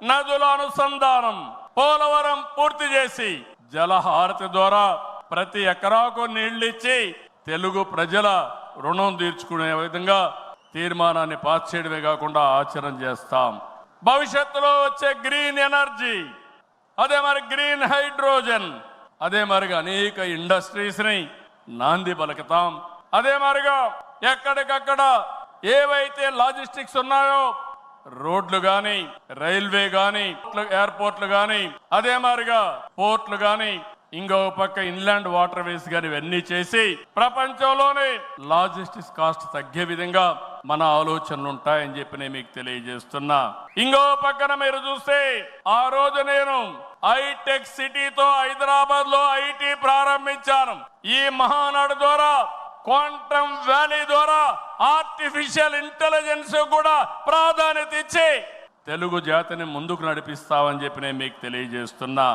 నదుల అనుసంధానం, పోలవరం పూర్తి చేసి జలహారతి ద్వారా ప్రతి ఎకరాకు నీళ్లిచ్చి తెలుగు ప్రజల రుణం తీర్చుకునే విధంగా తీర్మానాన్ని పాస్ చేయడమే కాకుండా ఆచరణ చేస్తాం. భవిష్యత్తులో వచ్చే గ్రీన్ ఎనర్జీ, అదే మరి గ్రీన్ హైడ్రోజన్, అదే మరిగా అనేక ఇండస్ట్రీస్ని నాంది పలుకుతాం. అదే మరిగా ఎక్కడికక్కడ ఏవైతే లాజిస్టిక్స్ ఉన్నాయో రోడ్లు కానీ, రైల్వే కానీ, ఎయిర్పోర్ట్లు కానీ, అదే మరిగా పోర్ట్లు కానీ, ఇంకో పక్క ఇన్లాండ్ వాటర్ వేస్ కానీ ఇవన్నీ చేసి ప్రపంచంలోనే లాజిస్టిక్స్ కాస్ట్ తగ్గే విధంగా మన ఆలోచనలు ఉంటాయని చెప్పి నేను మీకు తెలియజేస్తున్నా. ఇంకో పక్కన మీరు చూస్తే ఆ రోజు నేను హైటెక్ సిటీతో హైదరాబాద్ లో ఐటీ ప్రారంభించాను. ఈ మహానాడు ద్వారా, క్వాంటమ్ వ్యాలీ ద్వారా ఆర్టిఫిషియల్ ఇంటెలిజెన్స్ కూడా ప్రాధాన్యత ఇచ్చి తెలుగు జాతిని ముందుకు నడిపిస్తామని చెప్పి నేను మీకు తెలియజేస్తున్నా.